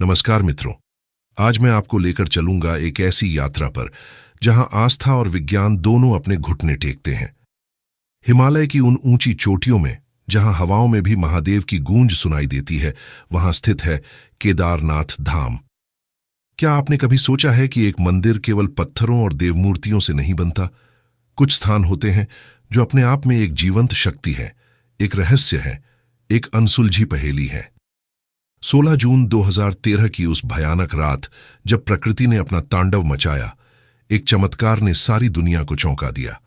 नमस्कार मित्रों। आज मैं आपको लेकर चलूंगा एक ऐसी यात्रा पर जहां आस्था और विज्ञान दोनों अपने घुटने टेकते हैं। हिमालय की उन ऊंची चोटियों में जहां हवाओं में भी महादेव की गूंज सुनाई देती है, वहां स्थित है केदारनाथ धाम। क्या आपने कभी सोचा है कि एक मंदिर केवल पत्थरों और देवमूर्तियों से नहीं बनता? कुछ स्थान होते हैं जो अपने आप में एक जीवंत शक्ति है, एक रहस्य है, एक अनसुलझी पहेली है। 16 जून 2013 की उस भयानक रात जब प्रकृति ने अपना तांडव मचाया, एक चमत्कार ने सारी दुनिया को चौंका दिया।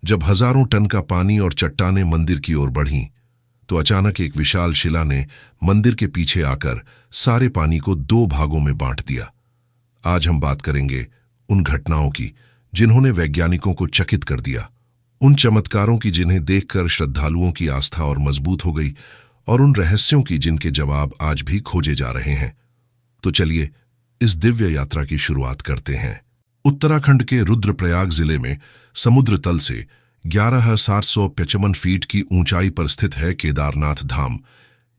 जब हजारों टन का पानी और चट्टानें मंदिर की ओर बढ़ीं, तो अचानक एक विशाल शिला ने मंदिर के पीछे आकर सारे पानी को दो भागों में बांट दिया। आज हम बात करेंगे उन घटनाओं की जिन्होंने वैज्ञानिकों को चकित कर दिया, उन चमत्कारों की जिन्हें देखकर श्रद्धालुओं की आस्था और मजबूत हो गई, और उन रहस्यों की जिनके जवाब आज भी खोजे जा रहे हैं। तो चलिए इस दिव्य यात्रा की शुरुआत करते हैं। उत्तराखंड के रुद्रप्रयाग जिले में समुद्र तल से 11,755 फीट की ऊंचाई पर स्थित है केदारनाथ धाम।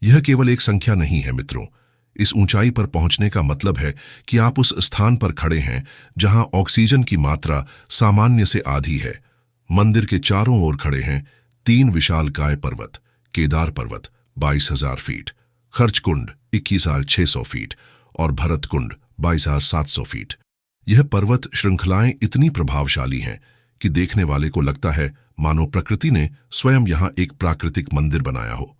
यह केवल एक संख्या नहीं है मित्रों। इस ऊंचाई पर पहुंचने का मतलब है कि आप उस स्थान पर खड़े हैं जहां ऑक्सीजन की मात्रा सामान्य से आधी है। मंदिर के चारों ओर खड़े हैं 3 विशालकाय पर्वत: केदार पर्वत 22,000 फीट, खर्चकुंड 21,600 फीट और भरतकुंड 22,700 फीट। यह पर्वत श्रृंखलाएं इतनी प्रभावशाली हैं कि देखने वाले को लगता है मानो प्रकृति ने स्वयं यहां एक प्राकृतिक मंदिर बनाया हो।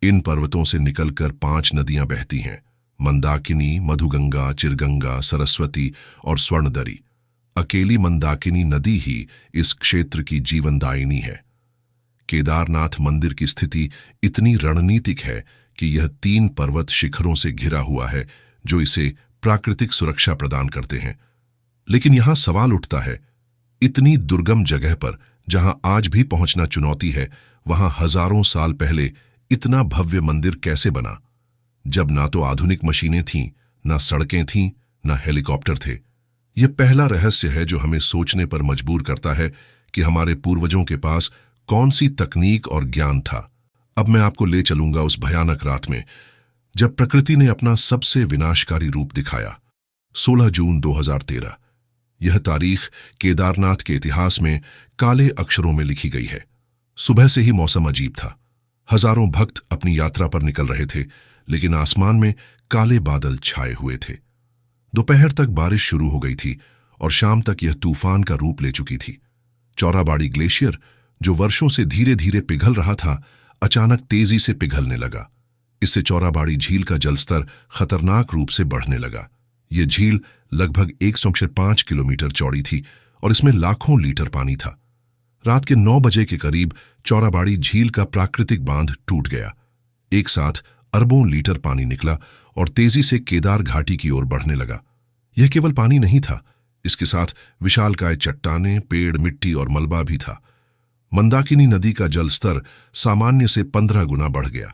इन पर्वतों से निकलकर 5 नदियां बहती हैं: मंदाकिनी, मधुगंगा, चिरगंगा, सरस्वती और स्वर्णदरी। अकेली मंदाकिनी नदी ही इस क्षेत्र की जीवनदायिनी है। केदारनाथ मंदिर की स्थिति इतनी रणनीतिक है कि यह 3 पर्वत शिखरों से घिरा हुआ है जो इसे प्राकृतिक सुरक्षा प्रदान करते हैं। लेकिन यहां सवाल उठता है, इतनी दुर्गम जगह पर जहां आज भी पहुंचना चुनौती है, वहां हजारों साल पहले इतना भव्य मंदिर कैसे बना, जब ना तो आधुनिक मशीनें थीं, ना सड़कें थीं, ना हेलीकॉप्टर थे? यह पहला रहस्य है जो हमें सोचने पर मजबूर करता है कि हमारे पूर्वजों के पास कौन सी तकनीक और ज्ञान था। अब मैं आपको ले चलूंगा उस भयानक रात में जब प्रकृति ने अपना सबसे विनाशकारी रूप दिखाया। 16 जून 2013। यह तारीख केदारनाथ के इतिहास में काले अक्षरों में लिखी गई है। सुबह से ही मौसम अजीब था। हजारों भक्त अपनी यात्रा पर निकल रहे थे, लेकिन आसमान में काले बादल छाए हुए थे। दोपहर तक बारिश शुरू हो गई थी और शाम तक यह तूफान का रूप ले चुकी थी। चौराबाड़ी ग्लेशियर, जो वर्षों से धीरे धीरे पिघल रहा था, अचानक तेजी से पिघलने लगा। इससे चौराबाड़ी झील का जलस्तर खतरनाक रूप से बढ़ने लगा। यह झील लगभग 105 किलोमीटर चौड़ी थी और इसमें लाखों लीटर पानी था। रात के 9 बजे के करीब चौराबाड़ी झील का प्राकृतिक बांध टूट गया। एक साथ अरबों लीटर पानी निकला और तेजी से केदार घाटी की ओर बढ़ने लगा। यह केवल पानी नहीं था, इसके साथ विशालकाय चट्टानें, पेड़, मिट्टी और मलबा भी था। मंदाकिनी नदी का जलस्तर सामान्य से 15 गुना बढ़ गया।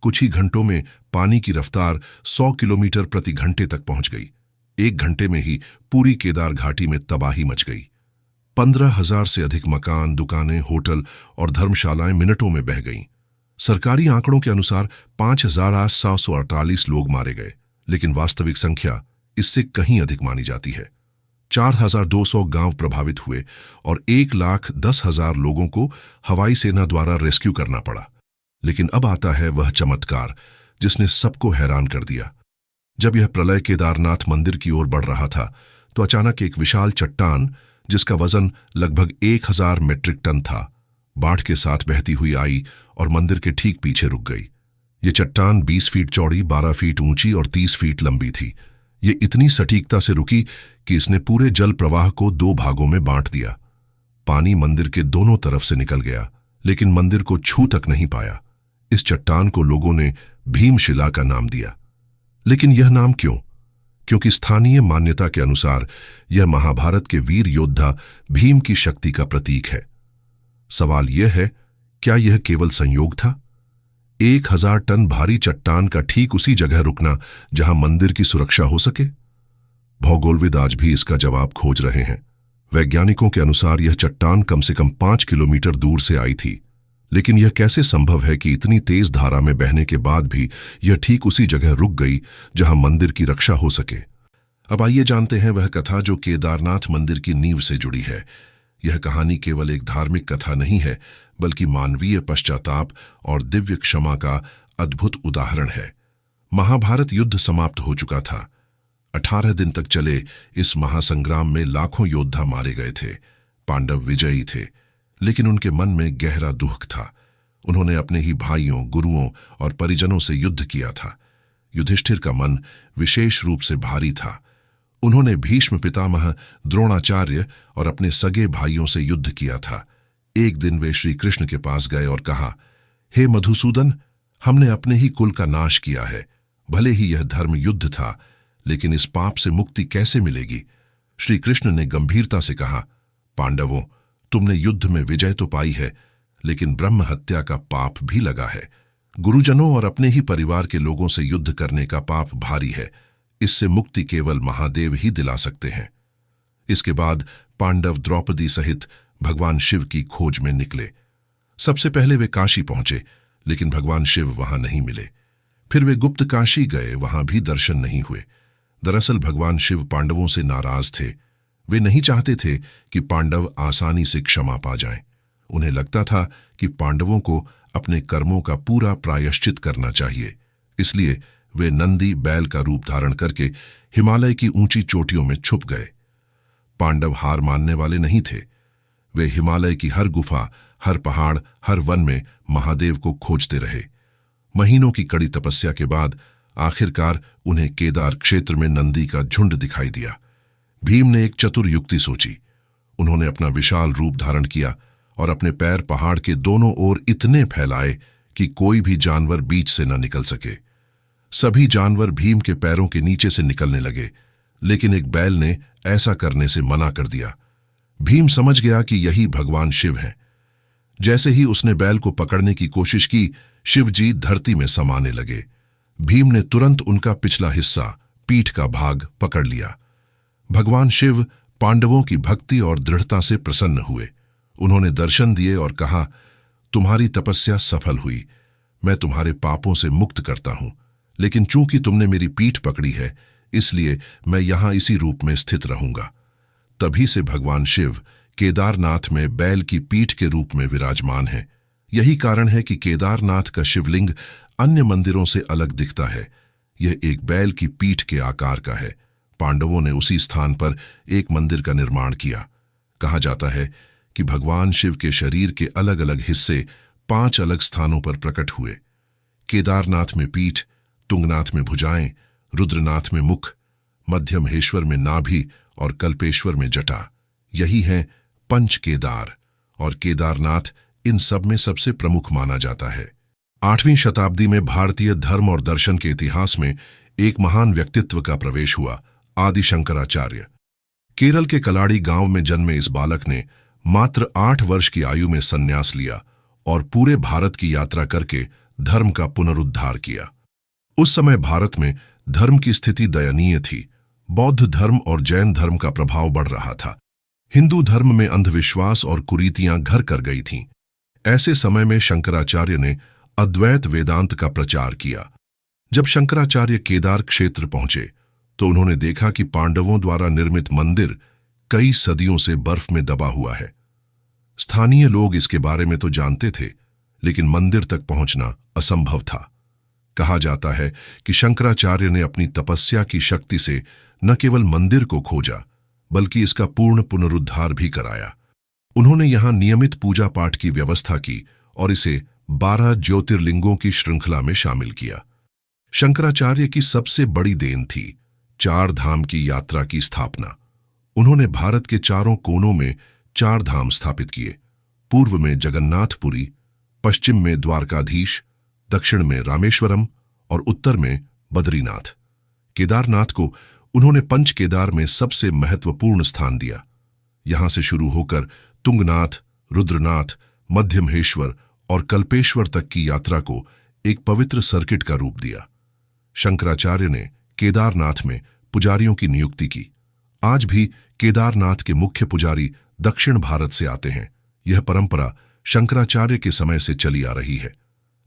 कुछ ही घंटों में पानी की रफ्तार 100 किलोमीटर प्रति घंटे तक पहुंच गई। 1 घंटे में ही पूरी केदार घाटी में तबाही मच गई। 15,000 से अधिक मकान, दुकानें, होटल और धर्मशालाएं मिनटों में बह गईं। सरकारी आंकड़ों के अनुसार 5,748 लोग मारे गए, लेकिन वास्तविक संख्या इससे कहीं अधिक मानी जाती है। 4,200 गांव प्रभावित हुए और 1,10,000 लोगों को हवाई सेना द्वारा रेस्क्यू करना पड़ा। लेकिन अब आता है वह चमत्कार जिसने सबको हैरान कर दिया। जब यह प्रलय केदारनाथ मंदिर की ओर बढ़ रहा था, तो अचानक एक विशाल चट्टान, जिसका वजन लगभग 1,000 मीट्रिक टन था, बाढ़ के साथ बहती हुई आई और मंदिर के ठीक पीछे रुक गई। ये चट्टान 20 फीट चौड़ी, 12 फीट ऊंची और 30 फीट लंबी थी। ये इतनी सटीकता से रुकी कि इसने पूरे जल प्रवाह को 2 भागों में बांट दिया। पानी मंदिर के दोनों तरफ से निकल गया, लेकिन मंदिर को छू तक नहीं पाया। इस चट्टान को लोगों ने भीमशिला का नाम दिया। लेकिन यह नाम क्यों? क्योंकि स्थानीय मान्यता के अनुसार यह महाभारत के वीर योद्धा भीम की शक्ति का प्रतीक है। सवाल यह है, क्या यह केवल संयोग था? 1,000 टन भारी चट्टान का ठीक उसी जगह रुकना जहां मंदिर की सुरक्षा हो सके? भौगोलविद आज भी इसका जवाब खोज रहे हैं। वैज्ञानिकों के अनुसार यह चट्टान कम से कम 5 किलोमीटर दूर से आई थी, लेकिन यह कैसे संभव है कि इतनी तेज धारा में बहने के बाद भी यह ठीक उसी जगह रुक गई जहां मंदिर की रक्षा हो सके। अब आइए जानते हैं वह कथा जो केदारनाथ मंदिर की नींव से जुड़ी है। यह कहानी केवल एक धार्मिक कथा नहीं है, बल्कि मानवीय पश्चाताप और दिव्य क्षमा का अद्भुत उदाहरण है। महाभारत युद्ध समाप्त हो चुका था। 18 दिन तक चले इस महासंग्राम में लाखों योद्धा मारे गए थे। पांडव विजयी थे, लेकिन उनके मन में गहरा दुख था। उन्होंने अपने ही भाइयों, गुरुओं और परिजनों से युद्ध किया था। युधिष्ठिर का मन विशेष रूप से भारी था। उन्होंने भीष्म पितामह, द्रोणाचार्य और अपने सगे भाइयों से युद्ध किया था। एक दिन वे श्री कृष्ण के पास गए और कहा, हे मधुसूदन, हमने अपने ही कुल का नाश किया है। भले ही यह धर्म युद्ध था, लेकिन इस पाप से मुक्ति कैसे मिलेगी? श्री कृष्ण ने गंभीरता से कहा, पांडवों, तुमने युद्ध में विजय तो पाई है, लेकिन ब्रह्म हत्या का पाप भी लगा है। गुरुजनों और अपने ही परिवार के लोगों से युद्ध करने का पाप भारी है। इससे मुक्ति केवल महादेव ही दिला सकते हैं। इसके बाद पांडव द्रौपदी सहित भगवान शिव की खोज में निकले। सबसे पहले वे काशी पहुंचे, लेकिन भगवान शिव वहां नहीं मिले। फिर वे गुप्त काशी गए, वहां भी दर्शन नहीं हुए। दरअसल भगवान शिव पांडवों से नाराज थे। वे नहीं चाहते थे कि पांडव आसानी से क्षमा पा जाएं। उन्हें लगता था कि पांडवों को अपने कर्मों का पूरा प्रायश्चित करना चाहिए। इसलिए वे नंदी बैल का रूप धारण करके हिमालय की ऊंची चोटियों में छुप गए। पांडव हार मानने वाले नहीं थे। वे हिमालय की हर गुफा, हर पहाड़, हर वन में महादेव को खोजते रहे। महीनों की कड़ी तपस्या के बाद आखिरकार उन्हें केदार क्षेत्र में नंदी का झुंड दिखाई दिया। भीम ने एक चतुर युक्ति सोची। उन्होंने अपना विशाल रूप धारण किया और अपने पैर पहाड़ के दोनों ओर इतने फैलाए कि कोई भी जानवर बीच से न निकल सके। सभी जानवर भीम के पैरों के नीचे से निकलने लगे, लेकिन एक बैल ने ऐसा करने से मना कर दिया। भीम समझ गया कि यही भगवान शिव हैं। जैसे ही उसने बैल को पकड़ने की कोशिश की, शिवजी धरती में समाने लगे। भीम ने तुरंत उनका पिछला हिस्सा, पीठ का भाग पकड़ लिया। भगवान शिव पांडवों की भक्ति और दृढ़ता से प्रसन्न हुए। उन्होंने दर्शन दिए और कहा, तुम्हारी तपस्या सफल हुई। मैं तुम्हारे पापों से मुक्त करता हूं, लेकिन चूंकि तुमने मेरी पीठ पकड़ी है, इसलिए मैं यहां इसी रूप में स्थित रहूंगा। तभी से भगवान शिव केदारनाथ में बैल की पीठ के रूप में विराजमान है। यही कारण है कि केदारनाथ का शिवलिंग अन्य मंदिरों से अलग दिखता है। यह एक बैल की पीठ के आकार का है। पांडवों ने उसी स्थान पर एक मंदिर का निर्माण किया। कहा जाता है कि भगवान शिव के शरीर के अलग अलग हिस्से 5 अलग स्थानों पर प्रकट हुए। केदारनाथ में पीठ, तुंगनाथ में भुजाएं, रुद्रनाथ में मुख, मध्यमहेश्वर में नाभि और कल्पेश्वर में जटा। यही है पंच केदार, और केदारनाथ इन सब में सबसे प्रमुख माना जाता है। 8वीं शताब्दी में भारतीय धर्म और दर्शन के इतिहास में एक महान व्यक्तित्व का प्रवेश हुआ, आदि शंकराचार्य। केरल के कलाड़ी गांव में जन्मे इस बालक ने मात्र 8 वर्ष की आयु में संन्यास लिया और पूरे भारत की यात्रा करके धर्म का पुनरुद्धार किया। उस समय भारत में धर्म की स्थिति दयनीय थी। बौद्ध धर्म और जैन धर्म का प्रभाव बढ़ रहा था। हिंदू धर्म में अंधविश्वास और कुरीतियां घर कर गई थीं। ऐसे समय में शंकराचार्य ने अद्वैत वेदांत का प्रचार किया। जब शंकराचार्य केदार क्षेत्र पहुंचे तो उन्होंने देखा कि पांडवों द्वारा निर्मित मंदिर कई सदियों से बर्फ में दबा हुआ है। स्थानीय लोग इसके बारे में तो जानते थे, लेकिन मंदिर तक पहुंचना असंभव था। कहा जाता है कि शंकराचार्य ने अपनी तपस्या की शक्ति से न केवल मंदिर को खोजा, बल्कि इसका पूर्ण पुनरुद्धार भी कराया। उन्होंने यहां नियमित पूजा पाठ की व्यवस्था की और इसे 12 ज्योतिर्लिंगों की श्रृंखला में शामिल किया। शंकराचार्य की सबसे बड़ी देन थी 4 धाम की यात्रा की स्थापना। उन्होंने भारत के चारों कोनों में 4 धाम स्थापित किए। पूर्व में जगन्नाथपुरी, पश्चिम में द्वारकाधीश, दक्षिण में रामेश्वरम और उत्तर में बद्रीनाथ। केदारनाथ को उन्होंने पंच केदार में सबसे महत्वपूर्ण स्थान दिया। यहां से शुरू होकर तुंगनाथ, रुद्रनाथ, मध्यमहेश्वर और कल्पेश्वर तक की यात्रा को एक पवित्र सर्किट का रूप दिया। शंकराचार्य ने केदारनाथ में पुजारियों की नियुक्ति की। आज भी केदारनाथ के मुख्य पुजारी दक्षिण भारत से आते हैं। यह परंपरा शंकराचार्य के समय से चली आ रही है।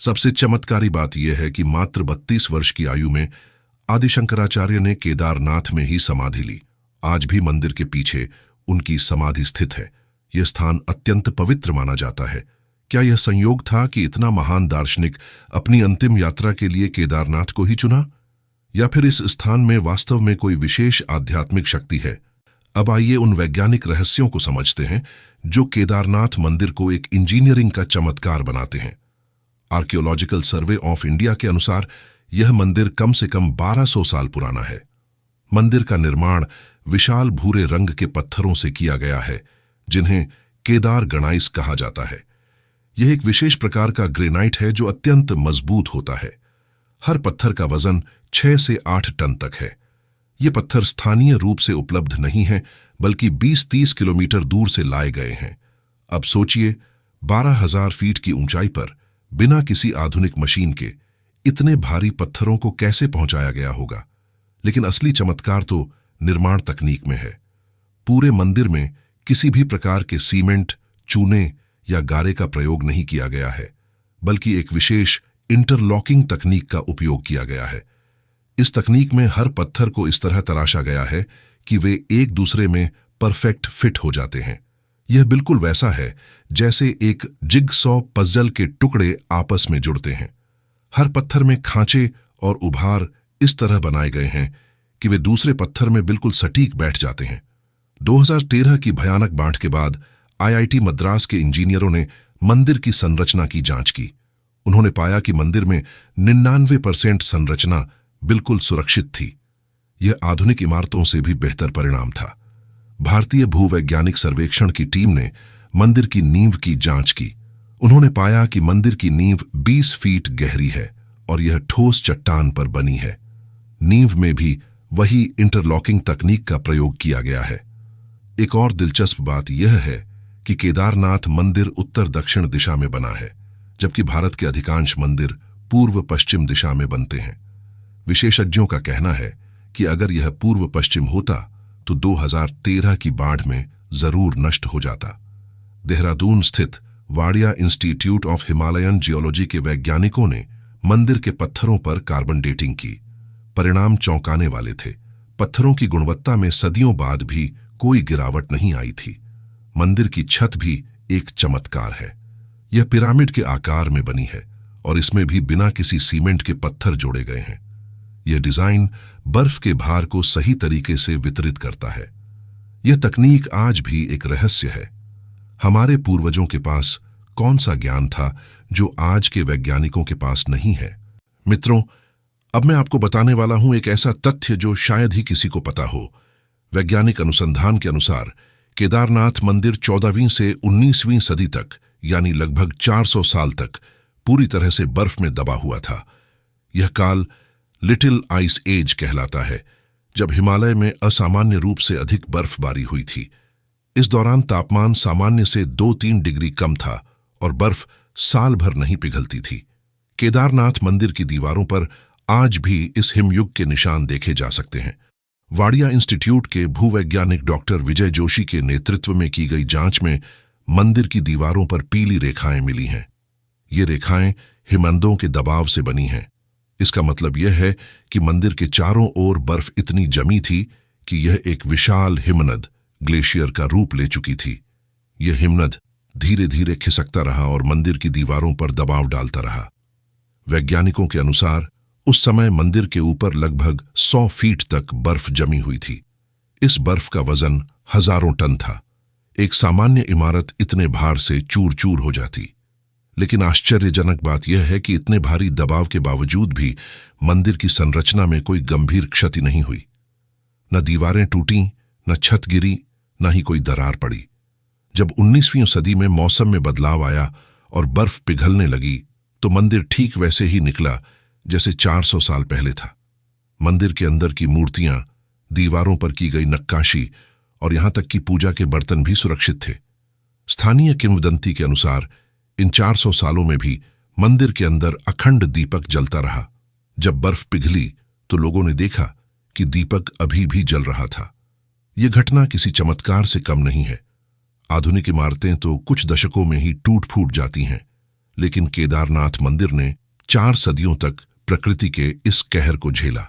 सबसे चमत्कारी बात यह है कि मात्र 32 वर्ष की आयु में आदि शंकराचार्य ने केदारनाथ में ही समाधि ली। आज भी मंदिर के पीछे उनकी समाधि स्थित है। यह स्थान अत्यंत पवित्र माना जाता है। क्या यह संयोग था कि इतना महान दार्शनिक अपनी अंतिम यात्रा के लिए केदारनाथ को ही चुना, या फिर इस स्थान में वास्तव में कोई विशेष आध्यात्मिक शक्ति है? अब आइए उन वैज्ञानिक रहस्यों को समझते हैं जो केदारनाथ मंदिर को एक इंजीनियरिंग का चमत्कार बनाते हैं। आर्कियोलॉजिकल सर्वे ऑफ इंडिया के अनुसार यह मंदिर कम से कम 1200 साल पुराना है। मंदिर का निर्माण विशाल भूरे रंग के पत्थरों से किया गया है, जिन्हें केदार गणाइस कहा जाता है। यह एक विशेष प्रकार का ग्रेनाइट है जो अत्यंत मजबूत होता है। हर पत्थर का वजन 6 से 8 टन तक है। ये पत्थर स्थानीय रूप से उपलब्ध नहीं हैं, बल्कि 20-30 किलोमीटर दूर से लाए गए हैं। अब सोचिए, 12,000 फीट की ऊंचाई पर बिना किसी आधुनिक मशीन के इतने भारी पत्थरों को कैसे पहुंचाया गया होगा। लेकिन असली चमत्कार तो निर्माण तकनीक में है। पूरे मंदिर में किसी भी प्रकार के सीमेंट, चूने या गारे का प्रयोग नहीं किया गया है, बल्कि एक विशेष इंटरलॉकिंग तकनीक का उपयोग किया गया है। इस तकनीक में हर पत्थर को इस तरह तराशा गया है कि वे एक दूसरे में परफेक्ट फिट हो जाते हैं। यह बिल्कुल वैसा है जैसे एक जिगसॉ पजल के टुकड़े आपस में जुड़ते हैं। हर पत्थर में खांचे और उभार इस तरह बनाए गए हैं कि वे दूसरे पत्थर में बिल्कुल सटीक बैठ जाते हैं। 2013 की भयानक बाढ़ के बाद आईआईटी मद्रास के इंजीनियरों ने मंदिर की संरचना की जांच की। उन्होंने पाया कि मंदिर में 99% संरचना बिल्कुल सुरक्षित थी। यह आधुनिक इमारतों से भी बेहतर परिणाम था। भारतीय भूवैज्ञानिक सर्वेक्षण की टीम ने मंदिर की नींव की जांच की। उन्होंने पाया कि मंदिर की नींव 20 फीट गहरी है और यह ठोस चट्टान पर बनी है। नींव में भी वही इंटरलॉकिंग तकनीक का प्रयोग किया गया है। एक और दिलचस्प बात यह है कि केदारनाथ मंदिर उत्तर दक्षिण दिशा में बना है, जबकि भारत के अधिकांश मंदिर पूर्व पश्चिम दिशा में बनते हैं। विशेषज्ञों का कहना है कि अगर यह पूर्व पश्चिम होता तो 2013 की बाढ़ में जरूर नष्ट हो जाता। देहरादून स्थित Wadia institute of Himalayan geology के वैज्ञानिकों ने मंदिर के पत्थरों पर कार्बन डेटिंग की। परिणाम चौंकाने वाले थे। पत्थरों की गुणवत्ता में सदियों बाद भी कोई गिरावट नहीं आई थी। मंदिर की छत भी एक चमत्कार है। यह पिरामिड के आकार में बनी है और इसमें भी बिना किसी सीमेंट के पत्थर जोड़े गए हैं। यह डिजाइन बर्फ के भार को सही तरीके से वितरित करता है। यह तकनीक आज भी एक रहस्य है। हमारे पूर्वजों के पास कौन सा ज्ञान था जो आज के वैज्ञानिकों के पास नहीं है? मित्रों, अब मैं आपको बताने वाला हूं एक ऐसा तथ्य जो शायद ही किसी को पता हो। वैज्ञानिक अनुसंधान के अनुसार केदारनाथ मंदिर 14वीं से 19वीं सदी तक, यानी लगभग 400 साल तक पूरी तरह से बर्फ में दबा हुआ था। यह काल लिटिल आइस एज कहलाता है, जब हिमालय में असामान्य रूप से अधिक बर्फबारी हुई थी। इस दौरान तापमान सामान्य से 2-3 डिग्री कम था और बर्फ साल भर नहीं पिघलती थी। केदारनाथ मंदिर की दीवारों पर आज भी इस हिमयुग के निशान देखे जा सकते हैं। वाडिया इंस्टीट्यूट के भूवैज्ञानिक डॉक्टर विजय जोशी के नेतृत्व में की गई जांच में मंदिर की दीवारों पर पीली रेखाएं मिली हैं। ये रेखाएं हिमनदों के दबाव से बनी हैं। इसका मतलब यह है कि मंदिर के चारों ओर बर्फ इतनी जमी थी कि यह एक विशाल हिमनद ग्लेशियर का रूप ले चुकी थी। यह हिमनद धीरे धीरे खिसकता रहा और मंदिर की दीवारों पर दबाव डालता रहा। वैज्ञानिकों के अनुसार उस समय मंदिर के ऊपर लगभग 100 फीट तक बर्फ जमी हुई थी। इस बर्फ का वजन हजारों टन था। एक सामान्य इमारत इतने भार से चूर चूर हो जाती। लेकिन आश्चर्यजनक बात यह है कि इतने भारी दबाव के बावजूद भी मंदिर की संरचना में कोई गंभीर क्षति नहीं हुई। न दीवारें टूटीं, न छत गिरी, न ही कोई दरार पड़ी। जब 19वीं सदी में मौसम में बदलाव आया और बर्फ पिघलने लगी तो मंदिर ठीक वैसे ही निकला जैसे 400 साल पहले था। मंदिर के अंदर की मूर्तियां, दीवारों पर की गई नक्काशी और यहां तक कि पूजा के बर्तन भी सुरक्षित थे। स्थानीय किंवदंती के अनुसार इन 400 सालों में भी मंदिर के अंदर अखंड दीपक जलता रहा। जब बर्फ पिघली तो लोगों ने देखा कि दीपक अभी भी जल रहा था। यह घटना किसी चमत्कार से कम नहीं है। आधुनिक इमारतें तो कुछ दशकों में ही टूट फूट जाती हैं, लेकिन केदारनाथ मंदिर ने 4 सदियों तक प्रकृति के इस कहर को झेला।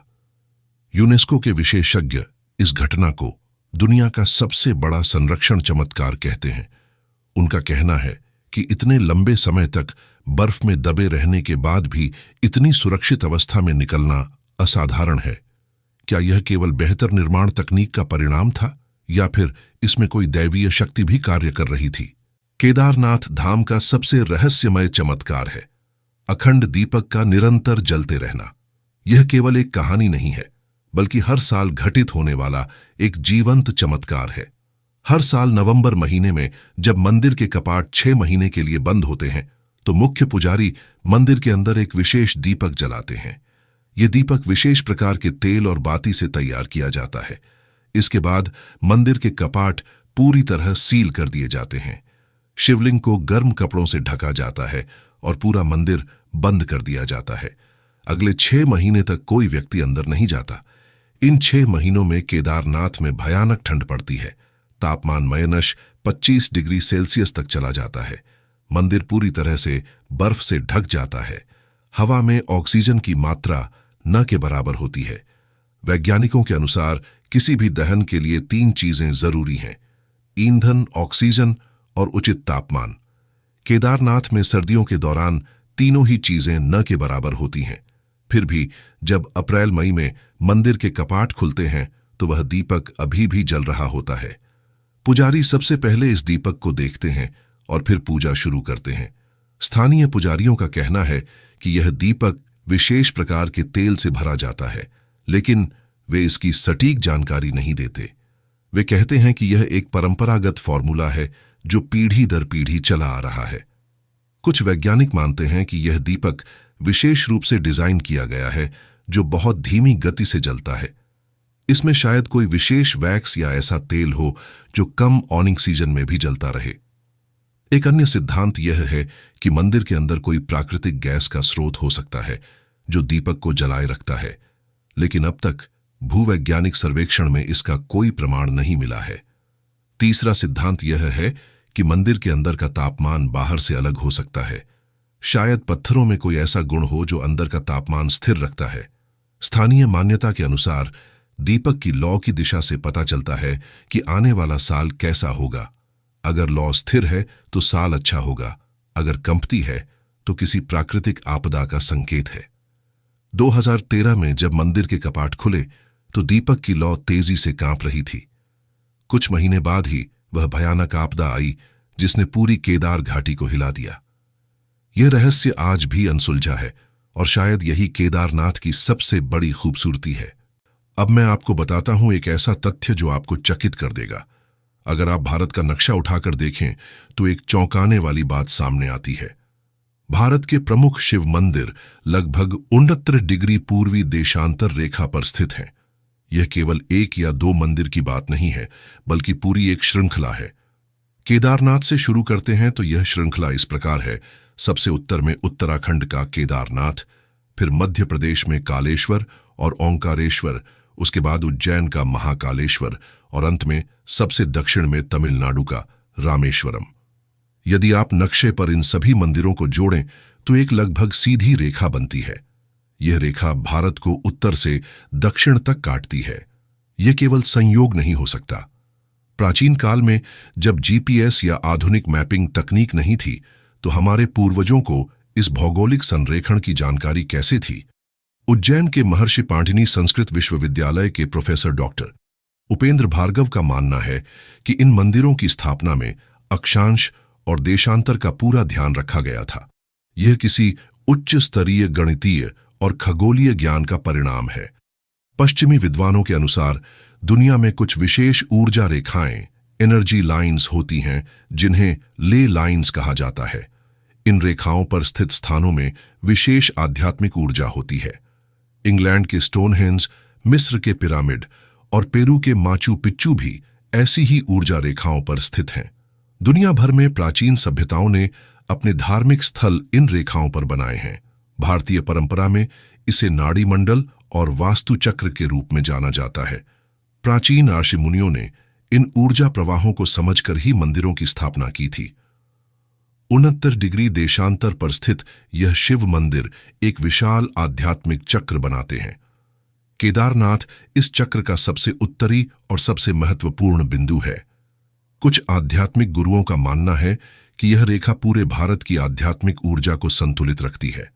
यूनेस्को के विशेषज्ञ इस घटना को दुनिया का सबसे बड़ा संरक्षण चमत्कार कहते हैं। उनका कहना है कि इतने लंबे समय तक बर्फ में दबे रहने के बाद भी इतनी सुरक्षित अवस्था में निकलना असाधारण है। क्या यह केवल बेहतर निर्माण तकनीक का परिणाम था या फिर इसमें कोई दैवीय शक्ति भी कार्य कर रही थी? केदारनाथ धाम का सबसे रहस्यमय चमत्कार है अखंड दीपक का निरंतर जलते रहना। यह केवल एक कहानी नहीं है, बल्कि हर साल घटित होने वाला एक जीवंत चमत्कार है। हर साल नवंबर महीने में जब मंदिर के कपाट 6 महीने के लिए बंद होते हैं, तो मुख्य पुजारी मंदिर के अंदर एक विशेष दीपक जलाते हैं। यह दीपक विशेष प्रकार के तेल और बाती से तैयार किया जाता है। इसके बाद मंदिर के कपाट पूरी तरह सील कर दिए जाते हैं। शिवलिंग को गर्म कपड़ों से ढका जाता है और पूरा मंदिर बंद कर दिया जाता है। अगले 6 महीने तक कोई व्यक्ति अंदर नहीं जाता। इन 6 महीनों में केदारनाथ में भयानक ठंड पड़ती है। तापमान माइनस 25 डिग्री सेल्सियस तक चला जाता है। मंदिर पूरी तरह से बर्फ से ढक जाता है। हवा में ऑक्सीजन की मात्रा न के बराबर होती है। वैज्ञानिकों के अनुसार किसी भी दहन के लिए 3 चीजें जरूरी हैं: ईंधन, ऑक्सीजन और उचित तापमान। केदारनाथ में सर्दियों के दौरान तीनों ही चीजें न के बराबर होती हैं। फिर भी जब अप्रैल मई में मंदिर के कपाट खुलते हैं तो वह दीपक अभी भी जल रहा होता है। पुजारी सबसे पहले इस दीपक को देखते हैं और फिर पूजा शुरू करते हैं। स्थानीय पुजारियों का कहना है कि यह दीपक विशेष प्रकार के तेल से भरा जाता है, लेकिन वे इसकी सटीक जानकारी नहीं देते। वे कहते हैं कि यह एक परंपरागत फॉर्मूला है जो पीढ़ी दर पीढ़ी चला आ रहा है। कुछ वैज्ञानिक मानते हैं कि यह दीपक विशेष रूप से डिजाइन किया गया है जो बहुत धीमी गति से जलता है। इसमें शायद कोई विशेष वैक्स या ऐसा तेल हो जो कम ऑनिंग सीजन में भी जलता रहे। एक अन्य सिद्धांत यह है कि मंदिर के अंदर कोई प्राकृतिक गैस का स्रोत हो सकता है जो दीपक को जलाए रखता है, लेकिन अब तक भूवैज्ञानिक सर्वेक्षण में इसका कोई प्रमाण नहीं मिला है। तीसरा सिद्धांत यह है कि मंदिर के अंदर का तापमान बाहर से अलग हो सकता है। शायद पत्थरों में कोई ऐसा गुण हो जो अंदर का तापमान स्थिर रखता है। स्थानीय मान्यता के अनुसार दीपक की लौ की दिशा से पता चलता है कि आने वाला साल कैसा होगा। अगर लौ स्थिर है तो साल अच्छा होगा, अगर कंपती है तो किसी प्राकृतिक आपदा का संकेत है। 2013 में जब मंदिर के कपाट खुले तो दीपक की लौ तेजी से कांप रही थी। कुछ महीने बाद ही वह भयानक आपदा आई जिसने पूरी केदार घाटी को हिला दिया। यह रहस्य आज भी अनसुलझा है और शायद यही केदारनाथ की सबसे बड़ी खूबसूरती है। अब मैं आपको बताता हूं एक ऐसा तथ्य जो आपको चकित कर देगा। अगर आप भारत का नक्शा उठाकर देखें तो एक चौंकाने वाली बात सामने आती है। भारत के प्रमुख शिव मंदिर लगभग 69 डिग्री पूर्वी देशांतर रेखा पर स्थित हैं। यह केवल 1 या 2 मंदिर की बात नहीं है, बल्कि पूरी एक श्रृंखला है। केदारनाथ से शुरू करते हैं तो यह श्रृंखला इस प्रकार है: सबसे उत्तर में उत्तराखंड का केदारनाथ, फिर मध्य प्रदेश में कालेश्वर और ओंकारेश्वर, उसके बाद उज्जैन का महाकालेश्वर और अंत में सबसे दक्षिण में तमिलनाडु का रामेश्वरम। यदि आप नक्शे पर इन सभी मंदिरों को जोड़ें तो एक लगभग सीधी रेखा बनती है। यह रेखा भारत को उत्तर से दक्षिण तक काटती है। यह केवल संयोग नहीं हो सकता। प्राचीन काल में जब जीपीएस या आधुनिक मैपिंग तकनीक नहीं थी, तो हमारे पूर्वजों को इस भौगोलिक संरेखण की जानकारी कैसे थी? उज्जैन के महर्षि पाणिनि संस्कृत विश्वविद्यालय के प्रोफेसर डॉक्टर उपेंद्र भार्गव का मानना है कि इन मंदिरों की स्थापना में अक्षांश और देशांतर का पूरा ध्यान रखा गया था। यह किसी उच्च स्तरीय गणितीय और खगोलीय ज्ञान का परिणाम है। पश्चिमी विद्वानों के अनुसार दुनिया में कुछ विशेष ऊर्जा रेखाएं, एनर्जी लाइंस होती हैं, जिन्हें ले लाइंस कहा जाता है। इन रेखाओं पर स्थित स्थानों में विशेष आध्यात्मिक ऊर्जा होती है। इंग्लैंड के स्टोनहेंज, मिस्र के पिरामिड और पेरू के माचू पिच्चू भी ऐसी ही ऊर्जा रेखाओं पर स्थित हैं। दुनिया भर में प्राचीन सभ्यताओं ने अपने धार्मिक स्थल इन रेखाओं पर बनाए हैं। भारतीय परंपरा में इसे नाड़ी मंडल और वास्तु चक्र के रूप में जाना जाता है। प्राचीन ऋषि मुनियों ने इन ऊर्जा प्रवाहों को समझकर ही मंदिरों की स्थापना की थी। 69 डिग्री देशांतर पर स्थित यह शिव मंदिर एक विशाल आध्यात्मिक चक्र बनाते हैं। केदारनाथ इस चक्र का सबसे उत्तरी और सबसे महत्वपूर्ण बिंदु है। कुछ आध्यात्मिक गुरुओं का मानना है कि यह रेखा पूरे भारत की आध्यात्मिक ऊर्जा को संतुलित रखती है।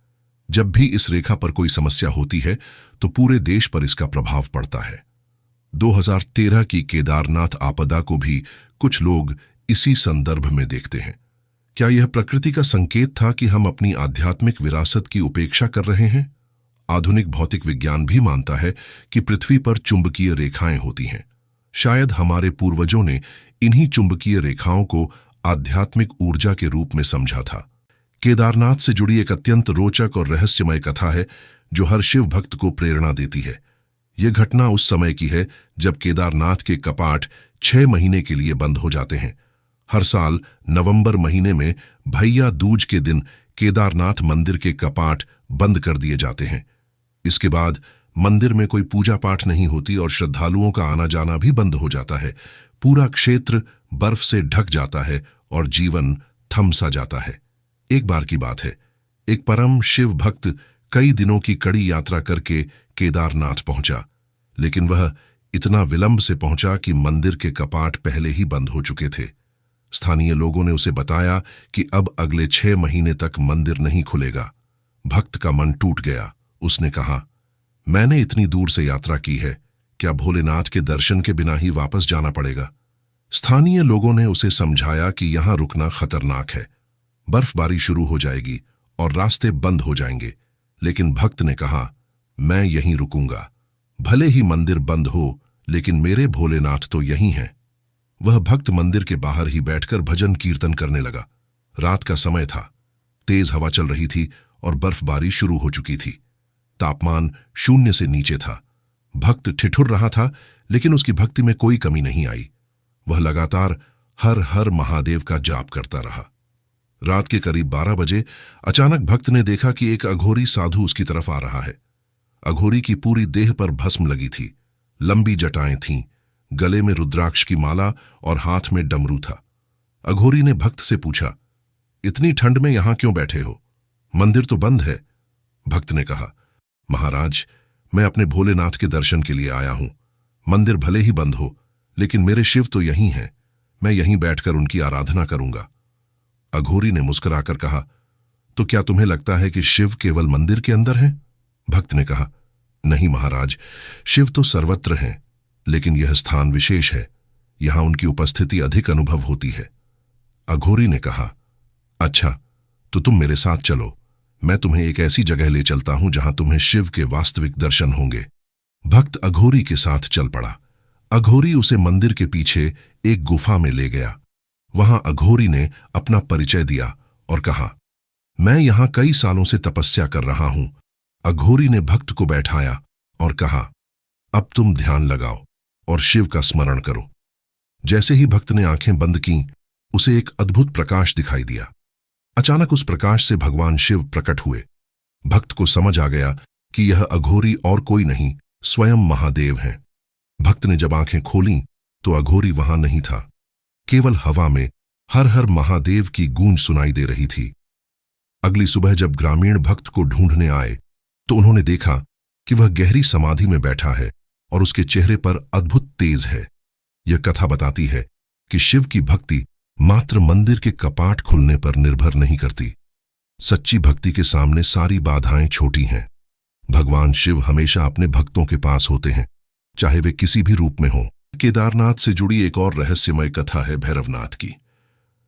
जब भी इस रेखा पर कोई समस्या होती है तो पूरे देश पर इसका प्रभाव पड़ता है। 2013 की केदारनाथ आपदा को भी कुछ लोग इसी संदर्भ में देखते हैं। क्या यह प्रकृति का संकेत था कि हम अपनी आध्यात्मिक विरासत की उपेक्षा कर रहे हैं? आधुनिक भौतिक विज्ञान भी मानता है कि पृथ्वी पर चुंबकीय रेखाएं होती हैं। शायद हमारे पूर्वजों ने इन्हीं चुंबकीय रेखाओं को आध्यात्मिक ऊर्जा के रूप में समझा था। केदारनाथ से जुड़ी एक अत्यंत रोचक और रहस्यमय कथा है जो हर शिव भक्त को प्रेरणा देती है। यह घटना उस समय की है जब केदारनाथ के कपाट 6 महीने के लिए बंद हो जाते हैं। हर साल नवंबर महीने में भैया दूज के दिन केदारनाथ मंदिर के कपाट बंद कर दिए जाते हैं। इसके बाद मंदिर में कोई पूजा पाठ नहीं होती और श्रद्धालुओं का आना जाना भी बंद हो जाता है। पूरा क्षेत्र बर्फ से ढक जाता है और जीवन थम सा जाता है। एक बार की बात है, एक परम शिव भक्त कई दिनों की कड़ी यात्रा करके केदारनाथ पहुंचा, लेकिन वह इतना विलंब से पहुंचा कि मंदिर के कपाट पहले ही बंद हो चुके थे। स्थानीय लोगों ने उसे बताया कि अब अगले 6 महीने तक मंदिर नहीं खुलेगा। भक्त का मन टूट गया। उसने कहा, मैंने इतनी दूर से यात्रा की है, क्या भोलेनाथ के दर्शन के बिना ही वापस जाना पड़ेगा? स्थानीय लोगों ने उसे समझाया कि यहां रुकना खतरनाक है, बर्फबारी शुरू हो जाएगी और रास्ते बंद हो जाएंगे। लेकिन भक्त ने कहा, मैं यहीं रुकूंगा, भले ही मंदिर बंद हो, लेकिन मेरे भोलेनाथ तो यहीं हैं। वह भक्त मंदिर के बाहर ही बैठकर भजन कीर्तन करने लगा। रात का समय था, तेज हवा चल रही थी और बर्फबारी शुरू हो चुकी थी। तापमान 0 से नीचे था। भक्त ठिठुर रहा था, लेकिन उसकी भक्ति में कोई कमी नहीं आई। वह लगातार हर हर महादेव का जाप करता रहा। रात के करीब 12 बजे अचानक भक्त ने देखा कि एक अघोरी साधु उसकी तरफ आ रहा है। अघोरी की पूरी देह पर भस्म लगी थी, लंबी जटाएं थीं, गले में रुद्राक्ष की माला और हाथ में डमरू था। अघोरी ने भक्त से पूछा, इतनी ठंड में यहां क्यों बैठे हो? मंदिर तो बंद है। भक्त ने कहा, महाराज, मैं अपने भोलेनाथ के दर्शन के लिए आया हूं। मंदिर भले ही बंद हो, लेकिन मेरे शिव तो यहीं हैं। मैं यहीं बैठकर उनकी आराधना करूंगा। अघोरी ने मुस्कुराकर कहा, तो क्या तुम्हें लगता है कि शिव केवल मंदिर के अंदर हैं? भक्त ने कहा, नहीं महाराज, शिव तो सर्वत्र हैं, लेकिन यह स्थान विशेष है। यहां उनकी उपस्थिति अधिक अनुभव होती है। अघोरी ने कहा, अच्छा, तो तुम मेरे साथ चलो। मैं तुम्हें एक ऐसी जगह ले चलता हूं जहां तुम्हें शिव के वास्तविक दर्शन होंगे। भक्त अघोरी के साथ चल पड़ा। अघोरी उसे मंदिर के पीछे एक गुफा में ले गया। वहां अघोरी ने अपना परिचय दिया और कहा, मैं यहां कई सालों से तपस्या कर रहा हूं। अघोरी ने भक्त को बैठाया और कहा, अब तुम ध्यान लगाओ और शिव का स्मरण करो। जैसे ही भक्त ने आंखें बंद कीं, उसे एक अद्भुत प्रकाश दिखाई दिया। अचानक उस प्रकाश से भगवान शिव प्रकट हुए। भक्त को समझ आ गया कि यह अघोरी और कोई नहीं, स्वयं महादेव हैं। भक्त ने जब आंखें खोलीं तो अघोरी वहां नहीं था। केवल हवा में हर हर महादेव की गूंज सुनाई दे रही थी। अगली सुबह जब ग्रामीण भक्त को ढूंढने आए तो उन्होंने देखा कि वह गहरी समाधि में बैठा है और उसके चेहरे पर अद्भुत तेज है। यह कथा बताती है कि शिव की भक्ति मात्र मंदिर के कपाट खुलने पर निर्भर नहीं करती। सच्ची भक्ति के सामने सारी बाधाएं छोटी हैं। भगवान शिव हमेशा अपने भक्तों के पास होते हैं, चाहे वे किसी भी रूप में हों। केदारनाथ से जुड़ी एक और रहस्यमय कथा है भैरवनाथ की।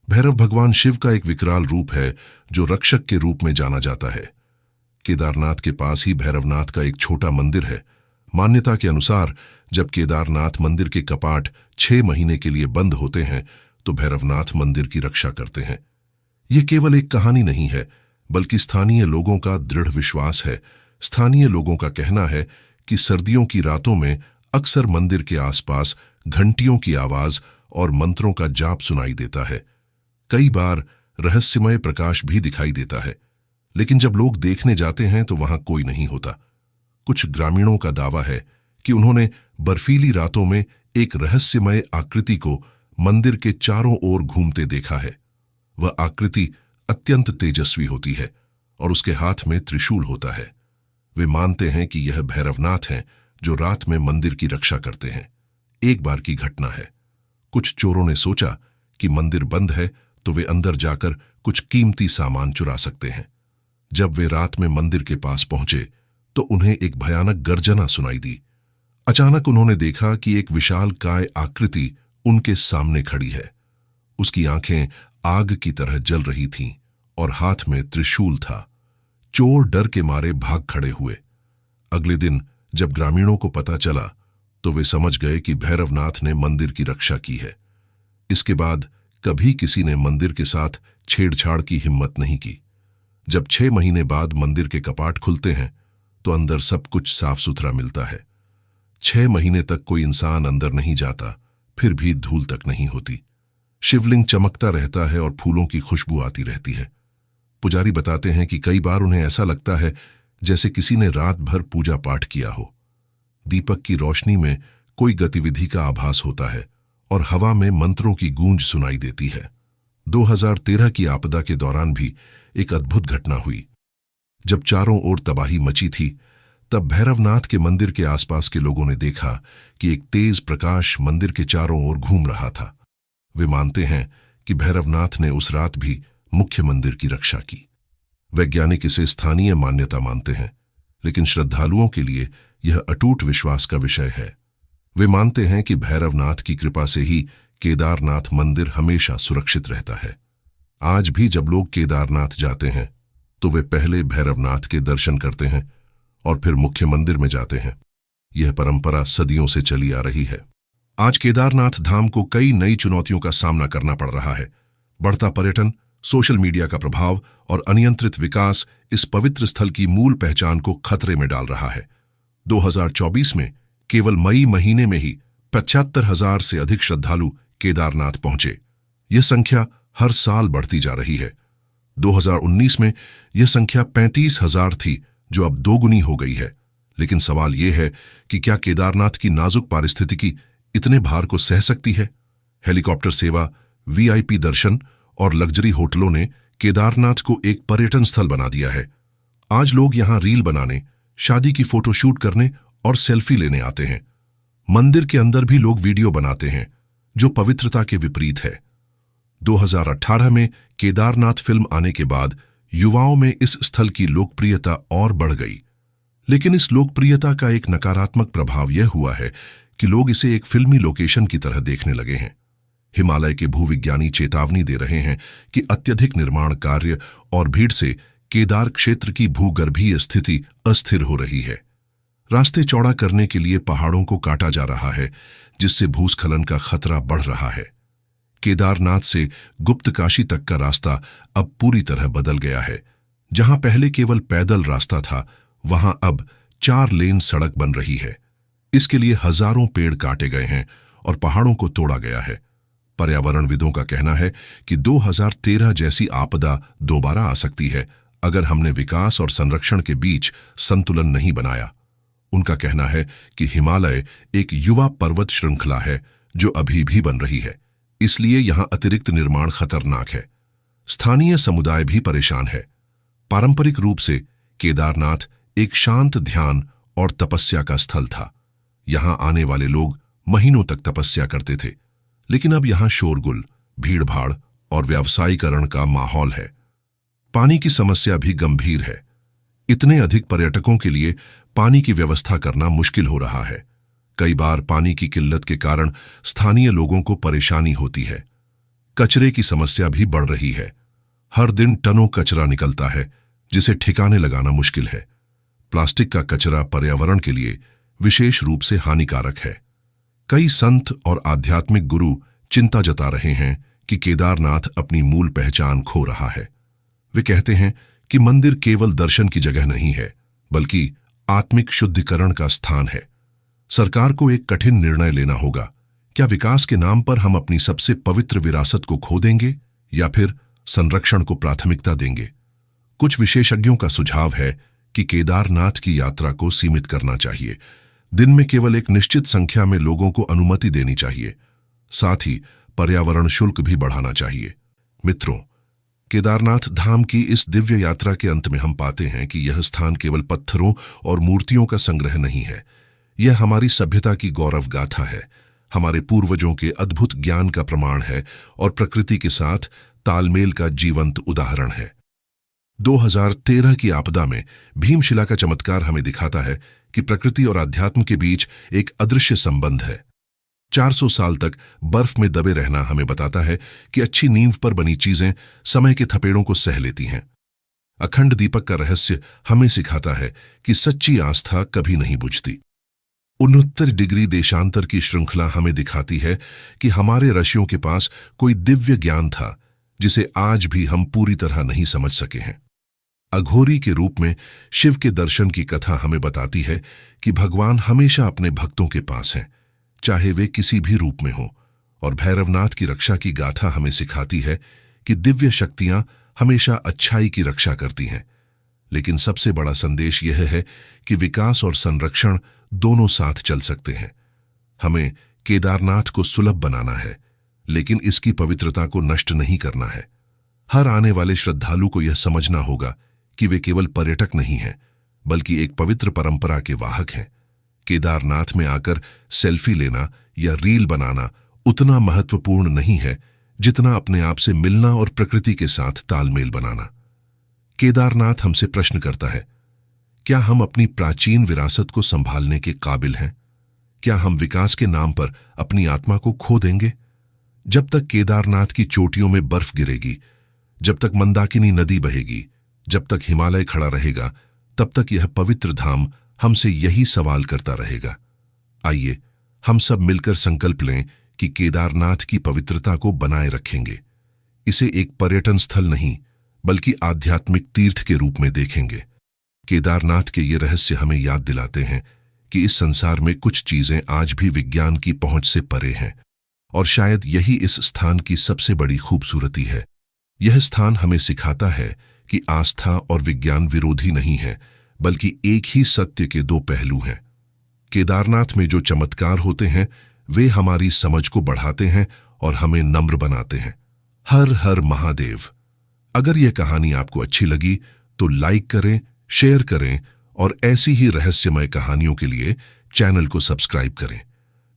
भैरव भगवान शिव का एक विकराल रूप है जो रक्षक के रूप में जाना जाता है। केदारनाथ के पास ही भैरवनाथ का एक छोटा मंदिर है। मान्यता के अनुसार जब केदारनाथ मंदिर के कपाट 6 महीने के लिए बंद होते हैं तो भैरवनाथ मंदिर की रक्षा करते हैं। यह केवल एक कहानी नहीं है, बल्कि स्थानीय लोगों का दृढ़ विश्वास है। स्थानीय लोगों का कहना है कि सर्दियों की रातों में अक्सर मंदिर के आसपास घंटियों की आवाज और मंत्रों का जाप सुनाई देता है। कई बार रहस्यमय प्रकाश भी दिखाई देता है, लेकिन जब लोग देखने जाते हैं तो वहां कोई नहीं होता। कुछ ग्रामीणों का दावा है कि उन्होंने बर्फीली रातों में एक रहस्यमय आकृति को मंदिर के चारों ओर घूमते देखा है। वह आकृति अत्यंत तेजस्वी होती है और उसके हाथ में त्रिशूल होता है। वे मानते हैं कि यह भैरवनाथ हैं जो रात में मंदिर की रक्षा करते हैं। एक बार की घटना है। कुछ चोरों ने सोचा कि मंदिर बंद है तो वे अंदर जाकर कुछ कीमती सामान चुरा सकते हैं। जब वे रात में मंदिर के पास पहुंचे तो उन्हें एक भयानक गर्जना सुनाई दी। अचानक उन्होंने देखा कि एक विशाल काय आकृति उनके सामने खड़ी है। उसकी आंखें आग की तरह जल रही थीं और हाथ में त्रिशूल था। चोर डर के मारे भाग खड़े हुए। अगले दिन जब ग्रामीणों को पता चला तो वे समझ गए कि भैरवनाथ ने मंदिर की रक्षा की है। इसके बाद कभी किसी ने मंदिर के साथ छेड़छाड़ की हिम्मत नहीं की। जब 6 महीने बाद मंदिर के कपाट खुलते हैं तो अंदर सब कुछ साफ सुथरा मिलता है। 6 महीने तक कोई इंसान अंदर नहीं जाता, फिर भी धूल तक नहीं होती। शिवलिंग चमकता रहता है और फूलों की खुशबू आती रहती है। पुजारी बताते हैं कि कई बार उन्हें ऐसा लगता है जैसे किसी ने रात भर पूजा पाठ किया हो। दीपक की रोशनी में कोई गतिविधि का आभास होता है और हवा में मंत्रों की गूंज सुनाई देती है। 2013 की आपदा के दौरान भी एक अद्भुत घटना हुई। जब चारों ओर तबाही मची थी तब भैरवनाथ के मंदिर के आसपास के लोगों ने देखा कि एक तेज प्रकाश मंदिर के चारों ओर घूम रहा था। वे मानते हैं कि भैरवनाथ ने उस रात भी मुख्य मंदिर की रक्षा की। वैज्ञानिक इसे स्थानीय मान्यता मानते हैं, लेकिन श्रद्धालुओं के लिए यह अटूट विश्वास का विषय है। वे मानते हैं कि भैरवनाथ की कृपा से ही केदारनाथ मंदिर हमेशा सुरक्षित रहता है। आज भी जब लोग केदारनाथ जाते हैं तो वे पहले भैरवनाथ के दर्शन करते हैं और फिर मुख्य मंदिर में जाते हैं। यह परंपरा सदियों से चली आ रही है। आज केदारनाथ धाम को कई नई चुनौतियों का सामना करना पड़ रहा है। बढ़ता पर्यटन, सोशल मीडिया का प्रभाव और अनियंत्रित विकास इस पवित्र स्थल की मूल पहचान को खतरे में डाल रहा है। 2024 में केवल मई महीने में ही 75,000 से अधिक श्रद्धालु केदारनाथ पहुंचे। यह संख्या हर साल बढ़ती जा रही है। 2019 में यह संख्या 35,000 थी, जो अब दोगुनी हो गई है। लेकिन सवाल यह है कि क्या केदारनाथ की नाजुक पारिस्थितिकी इतने भार को सह सकती है? हेलीकॉप्टर सेवा, वीआईपी दर्शन और लग्जरी होटलों ने केदारनाथ को एक पर्यटन स्थल बना दिया है। आज लोग यहां रील बनाने, शादी की फोटोशूट करने और सेल्फी लेने आते हैं। मंदिर के अंदर भी लोग वीडियो बनाते हैं, जो पवित्रता के विपरीत है। 2018 में केदारनाथ फिल्म आने के बाद युवाओं में इस स्थल की लोकप्रियता और बढ़ गई। लेकिन इस लोकप्रियता का एक नकारात्मक प्रभाव यह हुआ है कि लोग इसे एक फिल्मी लोकेशन की तरह देखने लगे हैं। हिमालय के भूविज्ञानी चेतावनी दे रहे हैं कि अत्यधिक निर्माण कार्य और भीड़ से केदार क्षेत्र की भूगर्भीय स्थिति अस्थिर हो रही है। रास्ते चौड़ा करने के लिए पहाड़ों को काटा जा रहा है, जिससे भूस्खलन का खतरा बढ़ रहा है। केदारनाथ से गुप्त काशी तक का रास्ता अब पूरी तरह बदल गया है। जहां पहले केवल पैदल रास्ता था, वहां अब 4 लेन सड़क बन रही है। इसके लिए हजारों पेड़ काटे गए हैं और पहाड़ों को तोड़ा गया है। पर्यावरणविदों का कहना है कि 2013 जैसी आपदा दोबारा आ सकती है अगर हमने विकास और संरक्षण के बीच संतुलन नहीं बनाया। उनका कहना है कि हिमालय एक युवा पर्वत श्रृंखला है जो अभी भी बन रही है, इसलिए यहां अतिरिक्त निर्माण खतरनाक है। स्थानीय समुदाय भी परेशान है। पारंपरिक रूप से केदारनाथ एक शांत ध्यान और तपस्या का स्थल था। यहां आने वाले लोग महीनों तक तपस्या करते थे, लेकिन अब यहां शोरगुल, भीड़भाड़ और व्यावसायीकरण का माहौल है। पानी की समस्या भी गंभीर है। इतने अधिक पर्यटकों के लिए पानी की व्यवस्था करना मुश्किल हो रहा है। कई बार पानी की किल्लत के कारण स्थानीय लोगों को परेशानी होती है। कचरे की समस्या भी बढ़ रही है। हर दिन टनों कचरा निकलता है, जिसे ठिकाने लगाना मुश्किल है। प्लास्टिक का कचरा पर्यावरण के लिए विशेष रूप से हानिकारक है। कई संत और आध्यात्मिक गुरु चिंता जता रहे हैं कि केदारनाथ अपनी मूल पहचान खो रहा है। वे कहते हैं कि मंदिर केवल दर्शन की जगह नहीं है, बल्कि आत्मिक शुद्धिकरण का स्थान है। सरकार को एक कठिन निर्णय लेना होगा। क्या विकास के नाम पर हम अपनी सबसे पवित्र विरासत को खो देंगे या फिर संरक्षण को प्राथमिकता देंगे? कुछ विशेषज्ञों का सुझाव है कि केदारनाथ की यात्रा को सीमित करना चाहिए। दिन में केवल एक निश्चित संख्या में लोगों को अनुमति देनी चाहिए। साथ ही पर्यावरण शुल्क भी बढ़ाना चाहिए। मित्रों, केदारनाथ धाम की इस दिव्य यात्रा के अंत में हम पाते हैं कि यह स्थान केवल पत्थरों और मूर्तियों का संग्रह नहीं है। यह हमारी सभ्यता की गौरव गाथा है, हमारे पूर्वजों के अद्भुत ज्ञान का प्रमाण है और प्रकृति के साथ तालमेल का जीवंत उदाहरण है। 2013 की आपदा में भीमशिला का चमत्कार हमें दिखाता है कि प्रकृति और अध्यात्म के बीच एक अदृश्य संबंध है। 400 साल तक बर्फ में दबे रहना हमें बताता है कि अच्छी नींव पर बनी चीजें समय के थपेड़ों को सह लेती हैं। अखंड दीपक का रहस्य हमें सिखाता है कि सच्ची आस्था कभी नहीं बुझती। 69 डिग्री देशांतर की श्रृंखला हमें दिखाती है कि हमारे ऋषियों के पास कोई दिव्य ज्ञान था जिसे आज भी हम पूरी तरह नहीं समझ सके हैं। अघोरी के रूप में शिव के दर्शन की कथा हमें बताती है कि भगवान हमेशा अपने भक्तों के पास हैं, चाहे वे किसी भी रूप में हों। और भैरवनाथ की रक्षा की गाथा हमें सिखाती है कि दिव्य शक्तियां हमेशा अच्छाई की रक्षा करती हैं। लेकिन सबसे बड़ा संदेश यह है कि विकास और संरक्षण दोनों साथ चल सकते हैं। हमें केदारनाथ को सुलभ बनाना है, लेकिन इसकी पवित्रता को नष्ट नहीं करना है। हर आने वाले श्रद्धालु को यह समझना होगा कि वे केवल पर्यटक नहीं हैं, बल्कि एक पवित्र परंपरा के वाहक हैं। केदारनाथ में आकर सेल्फी लेना या रील बनाना उतना महत्वपूर्ण नहीं है जितना अपने आप से मिलना और प्रकृति के साथ तालमेल बनाना। केदारनाथ हमसे प्रश्न करता है, क्या हम अपनी प्राचीन विरासत को संभालने के काबिल हैं? क्या हम विकास के नाम पर अपनी आत्मा को खो देंगे? जब तक केदारनाथ की चोटियों में बर्फ गिरेगी, जब तक मंदाकिनी नदी बहेगी, जब तक हिमालय खड़ा रहेगा, तब तक यह पवित्र धाम हमसे यही सवाल करता रहेगा। आइए हम सब मिलकर संकल्प लें कि केदारनाथ की पवित्रता को बनाए रखेंगे। इसे एक पर्यटन स्थल नहीं, बल्कि आध्यात्मिक तीर्थ के रूप में देखेंगे। केदारनाथ के ये रहस्य हमें याद दिलाते हैं कि इस संसार में कुछ चीजें आज भी विज्ञान की पहुंच से परे हैं, और शायद यही इस स्थान की सबसे बड़ी खूबसूरती है। यह स्थान हमें सिखाता है कि आस्था और विज्ञान विरोधी नहीं है, बल्कि एक ही सत्य के दो पहलू हैं। केदारनाथ में जो चमत्कार होते हैं वे हमारी समझ को बढ़ाते हैं और हमें नम्र बनाते हैं। हर हर महादेव। अगर यह कहानी आपको अच्छी लगी तो लाइक करें, शेयर करें और ऐसी ही रहस्यमय कहानियों के लिए चैनल को सब्सक्राइब करें।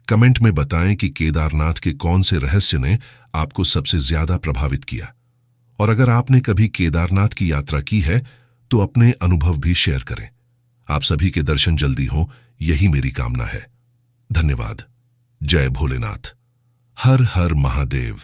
कमेंट में बताएं कि केदारनाथ के कौन से रहस्य ने आपको सबसे ज्यादा प्रभावित किया। और अगर आपने कभी केदारनाथ की यात्रा की है तो अपने अनुभव भी शेयर करें। आप सभी के दर्शन जल्दी हों, यही मेरी कामना है। धन्यवाद। जय भोलेनाथ। हर हर महादेव।